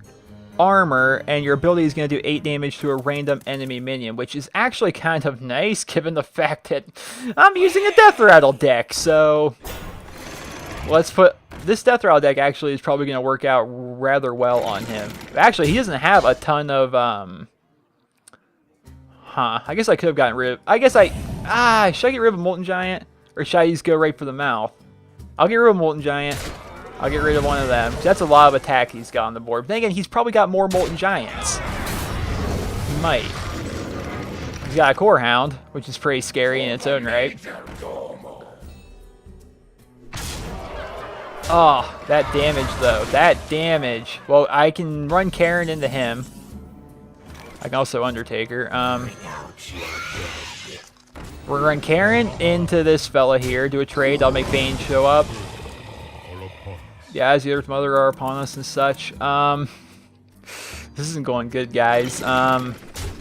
armor, and your ability is going to do 8 damage to a random enemy minion, which is actually kind of nice given the fact that I'm using a Death Rattle deck. So let's put this Death Rattle deck actually is probably going to work out rather well on him. Actually, he doesn't have a ton of I guess I could have gotten rid of should I get rid of Molten Giant or should I just go right for the mouth? I'll get rid of Molten Giant. I'll get rid of one of them. That's a lot of attack he's got on the board. But then again, he's probably got more Molten Giants. He might. He's got a Core Hound, which is pretty scary in its own right. Oh, that damage though. That damage. Well, I can run Karen into him. I can also Undertaker. We're going to run Karen into this fella here. Do a trade. I'll make Bane show up. Yeah, as the Earth Mother are upon us and such. This isn't going good, guys.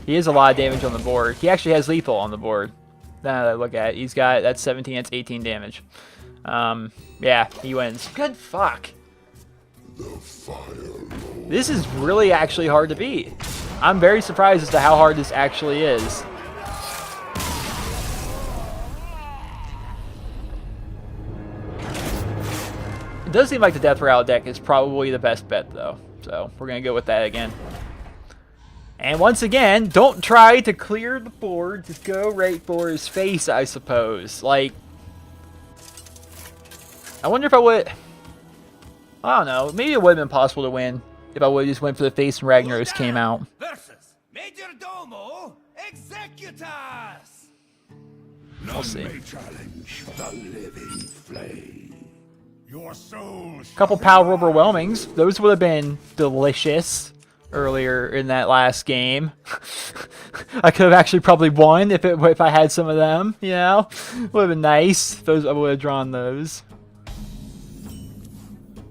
He has a lot of damage on the board. He actually has lethal on the board. Now that I look at it, he's got that's 17, that's 18 damage. Yeah, he wins. Good fuck. This is really actually hard to beat. I'm very surprised as to how hard this actually is. It does seem like the Death Rattle deck is probably the best bet, though. So, we're going to go with that again. And once again, don't try to clear the board. Just go right for his face, I suppose. Like, I wonder if I would... I don't know. Maybe it would have been possible to win if I would have just went for the face and Ragnaros came out. Versus Majordomo Executus. We'll see. None may challenge the living flame. Your soul. Couple power overwhelmings. Those would have been delicious earlier in that last game. I could have actually probably won if I had some of them. You know, would have been nice. Those I would have drawn those.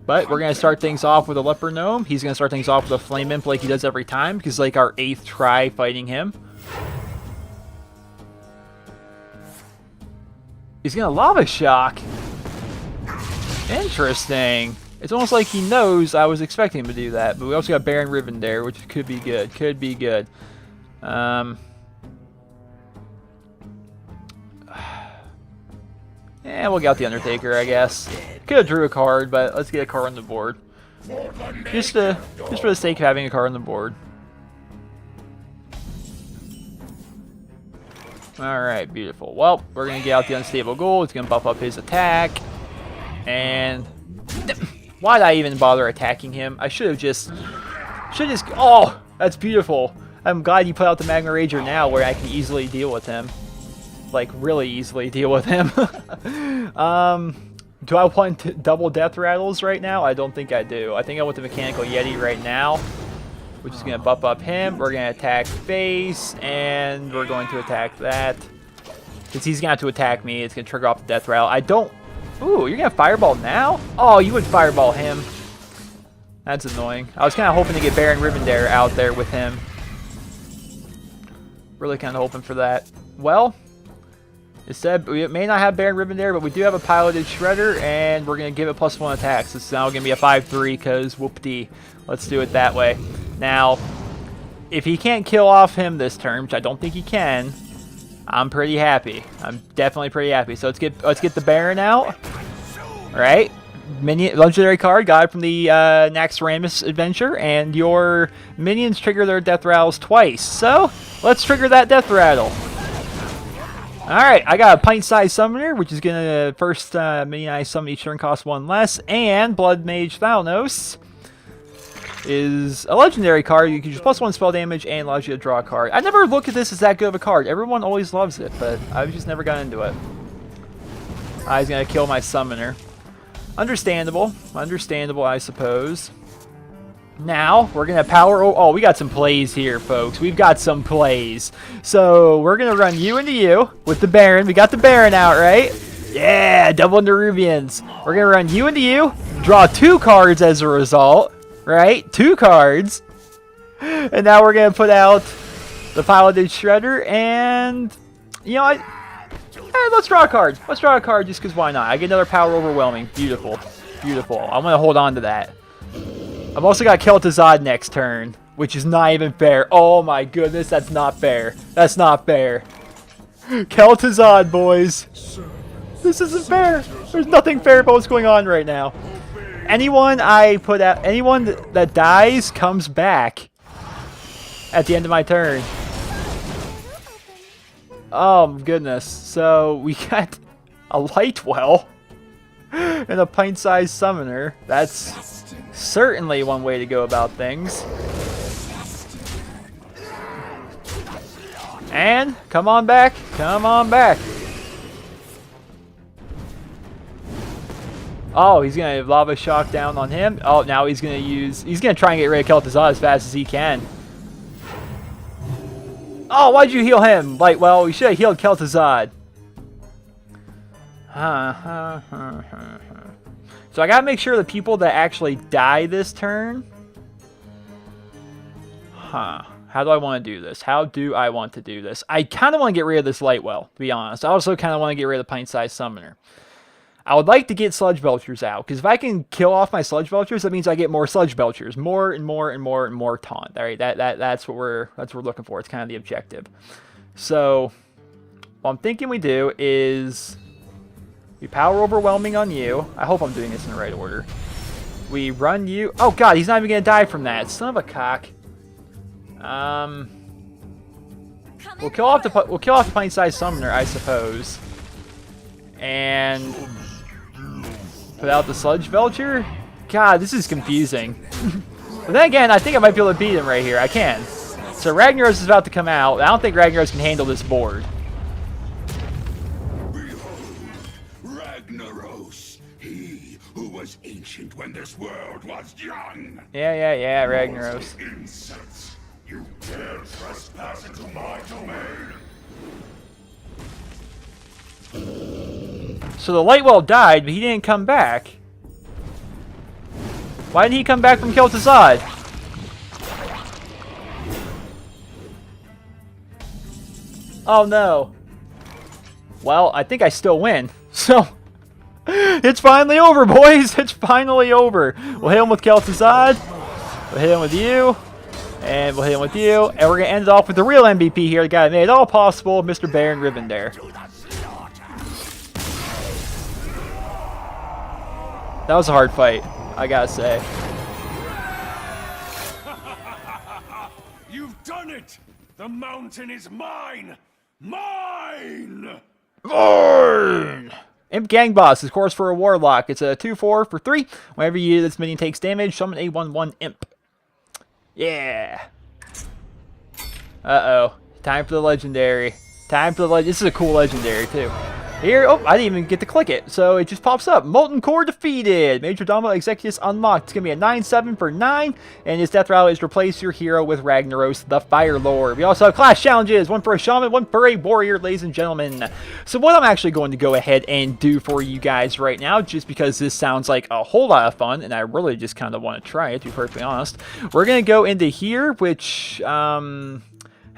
But we're gonna start things off with a Leper Gnome. He's gonna start things off with a Flame Imp like he does every time, because like our 8th try fighting him. He's gonna Lava Shock. Interesting. It's almost like he knows I was expecting him to do that. But we also got Baron Riven there, which could be good. Could be good. Yeah, we'll get out the Undertaker, I guess. Could have drew a card, but let's get a card on the board. Just for the sake of having a card on the board. Alright, beautiful. Well, we're going to get out the Unstable Ghoul. It's going to buff up his attack. And why did I even bother attacking him? I should have just... Oh, that's beautiful. I'm glad you put out the Magma Rager now where I can easily deal with him. Like, really easily deal with him. Do I want double Death Rattles right now? I don't think I do. I think I want the Mechanical Yeti right now, which is going to buff up him. We're going to attack face, and we're going to attack that. Because he's going to have to attack me. It's going to trigger off the Death Rattle. I don't... Ooh, you're going to Fireball now? Oh, you would Fireball him. That's annoying. I was kind of hoping to get Baron Rivendare out there with him. Really kind of hoping for that. Well... Instead, we may not have Baron Ribbon there, but we do have a piloted Shredder, and we're going to give it +1 attacks. This is now going to be a 5-3 because whoop-dee. Let's do it that way. Now, if he can't kill off him this turn, which I don't think he can, I'm pretty happy. I'm definitely pretty happy. So let's get the Baron out. All right. Minion legendary card, got it from the Naxxramas adventure, and your minions trigger their death rattles twice. So let's trigger that death rattle. Alright, I got a pint-sized summoner, which is gonna first minion I summon each turn cost 1 less, and Blood Mage Thalnos is a legendary card. You can use +1 spell damage and allows you to draw a card. I never look at this as that good of a card. Everyone always loves it, but I've just never got into it. He's gonna kill my summoner. Understandable. Understandable, I suppose. Now, we're going to power... Oh, we got some plays here, folks. We've got some plays. So, we're going to run you into you with the Baron. We got the Baron out, right? Yeah, double Nerubians. We're going to run you into you. Draw 2 cards as a result, right? 2 cards. And now we're going to put out the piloted Shredder. And, you know, let's draw a card. Let's draw a card just because why not? I get another Power Overwhelming. Beautiful. Beautiful. I'm going to hold on to that. I've also got Kel'Thuzad next turn, which is not even fair. Oh my goodness, that's not fair. That's not fair. Kel'Thuzad, boys. This isn't fair. There's nothing fair about what's going on right now. Anyone I put out, anyone that dies comes back at the end of my turn. Oh my goodness. So we got a Lightwell and a pint-sized summoner. That's certainly one way to go about things. And come on back. Come on back. Oh, he's going to Lava Shock down on him. Oh, now he's going to try and get rid of Kel'Thuzad as fast as he can. Oh, why'd you heal him? Like, well, we should have healed Kel'Thuzad. So I gotta make sure the people that actually die this turn. How do I want to do this? How do I want to do this? I kind of want to get rid of this Lightwell, to be honest. I also kind of want to get rid of the pint-sized summoner. I would like to get Sludge Belchers out, because if I can kill off my Sludge Belchers, that means I get more Sludge Belchers, more and more and more and more taunt. All right, that's what we're looking for. It's kind of the objective. So what I'm thinking we do is we Power Overwhelming on you. I hope I'm doing this in the right order. We run you. Oh god, he's not even gonna die from that. Son of a cock. We'll kill off the pint-sized summoner, I suppose, and put out the Sludge Belcher. God, this is confusing. But then again, I think I might be able to beat him right here. I can. So Ragnaros is about to come out. I don't think Ragnaros can handle this board. Ragnaros, he who was ancient when this world was young. Yeah, Ragnaros. Insects, you dare trespass into my domain. So the Lightwell died, but he didn't come back. Why didn't he come back from Kel'Thuzad? Oh no. Well, I think I still win. So, it's finally over, boys. It's finally over. We'll hit him with Kel'Thuzad. We'll hit him with you. And we'll hit him with you. And we're going to end it off with the real MVP here. The guy that made it all possible, Mr. Baron Rivendare. That was a hard fight, I gotta say. You've done it! The mountain is mine! Mine! Mine! Imp Gang Boss is course for a Warlock. It's a 2/4 for 3. Whenever you this minion takes damage, summon a 1/1 Imp. Yeah. Uh-oh. Time for the legendary. Time for the legend. This is a cool legendary, too. Here, oh, I didn't even get to click it, so it just pops up. Molten Core defeated. Majordomo Executus unlocked. It's going to be a 9/7 for 9, and his death rattle is replace your hero with Ragnaros, the Fire Lord. We also have class challenges, one for a shaman, one for a warrior, ladies and gentlemen. So what I'm actually going to go ahead and do for you guys right now, just because this sounds like a whole lot of fun, and I really just kind of want to try it, to be perfectly honest. We're going to go into here, which,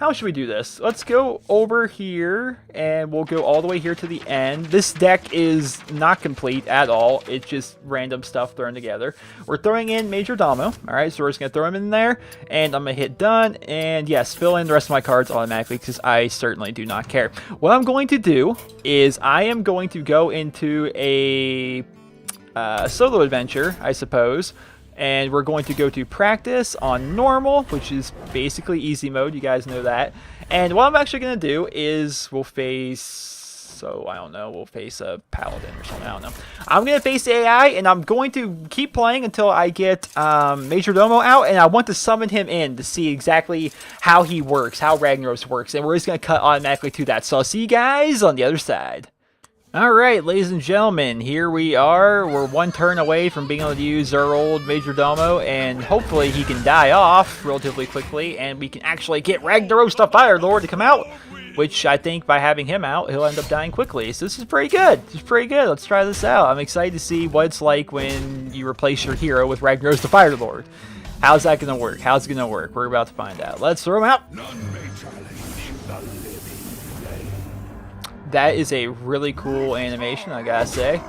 How should we do this? Let's go over here, and we'll go all the way here to the end. This deck is not complete at all. It's just random stuff thrown together. We're throwing in Majordomo. All right, so we're just going to throw him in there, and I'm going to hit done. And yes, fill in the rest of my cards automatically because I certainly do not care. What I'm going to do is I am going to go into a solo adventure, I suppose. And we're going to go to practice on normal, which is basically easy mode. You guys know that. And what I'm actually going to do is we'll face, I don't know, we'll face a paladin or something. I don't know. I'm going to face AI, and I'm going to keep playing until I get Majordomo out. And I want to summon him in to see exactly how he works, how Ragnaros works. And we're just going to cut automatically to that. So I'll see you guys on the other side. Alright, ladies and gentlemen, here we are. We're one turn away from being able to use our old Majordomo, and hopefully he can die off relatively quickly, and we can actually get Ragnaros the Fire Lord to come out, which I think by having him out, he'll end up dying quickly. So this is pretty good. This is pretty good. Let's try this out. I'm excited to see what it's like when you replace your hero with Ragnaros the Fire Lord. How's that going to work? How's it going to work? We're about to find out. Let's throw him out. None may challenge the living flame. That is a really cool animation, I gotta say.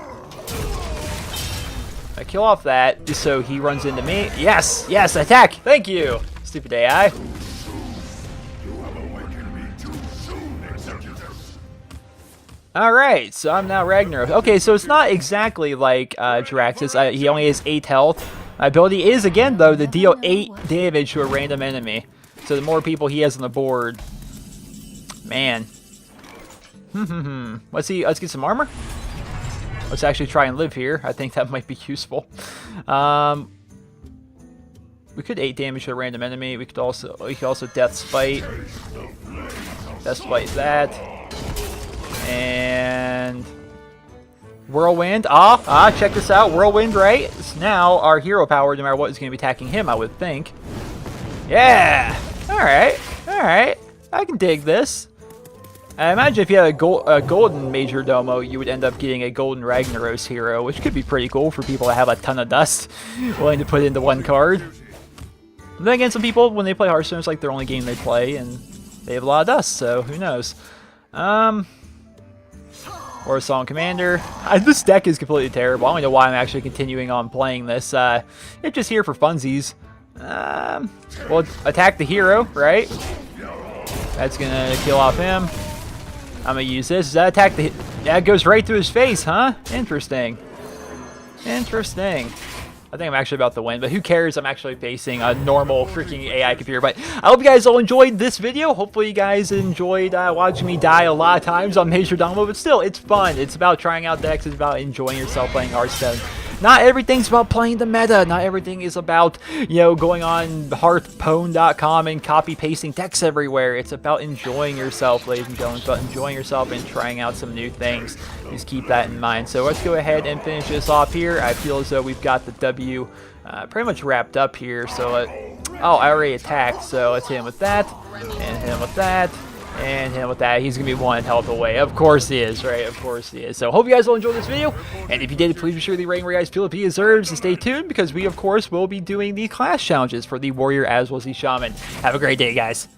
I kill off that just so he runs into me. Yes! Yes! Attack! Thank you! Stupid AI. You have awakened me too soon, Executus. Alright, so I'm now Ragnaros. Okay, so it's not exactly like Jiraxis. He only has 8 health. My ability is, again, though, to deal 8 damage to a random enemy. So the more people he has on the board... Man. Let's get some armor. Let's actually try and live here. I think that might be useful. We could 8 damage to a random enemy. We could also Death Spite. Death Spite that. And Whirlwind. Check this out. Whirlwind, right? So now our hero power, no matter what, is going to be attacking him, I would think. Yeah. All right. I can dig this. I imagine if you had a golden Majordomo, you would end up getting a golden Ragnaros hero, which could be pretty cool for people that have a ton of dust willing to put into one card. And then again, some people, when they play Hearthstone, it's like their only game they play, and they have a lot of dust, so who knows. Or a Song Commander. This deck is completely terrible. I don't know why I'm actually continuing on playing this. It's just here for funsies. Well, attack the hero, right? That's gonna kill off him. I'm gonna use this. Does that attack the... That goes right through his face, huh? Interesting. Interesting. I think I'm actually about to win, but who cares? I'm actually facing a normal freaking AI computer. But I hope you guys all enjoyed this video. Hopefully you guys enjoyed watching me die a lot of times on Majordomo, but still, it's fun. It's about trying out decks. It's about enjoying yourself playing Hearthstone. Not everything's about playing the meta. Not everything is about, going on hearthpwn.com and copy-pasting decks everywhere. It's about enjoying yourself, ladies and gentlemen. It's about enjoying yourself and trying out some new things. Just keep that in mind. So let's go ahead and finish this off here. I feel as though we've got the W pretty much wrapped up here. So, I already attacked. So let's hit him with that, and hit him with that. And him with that, he's going to be 1 health away. Of course he is, right? Of course he is. So hope you guys will enjoy this video. And if you did, please be sure to rate where you guys feel it deserves. And stay tuned because we, of course, will be doing the class challenges for the Warrior as well as the Shaman. Have a great day, guys.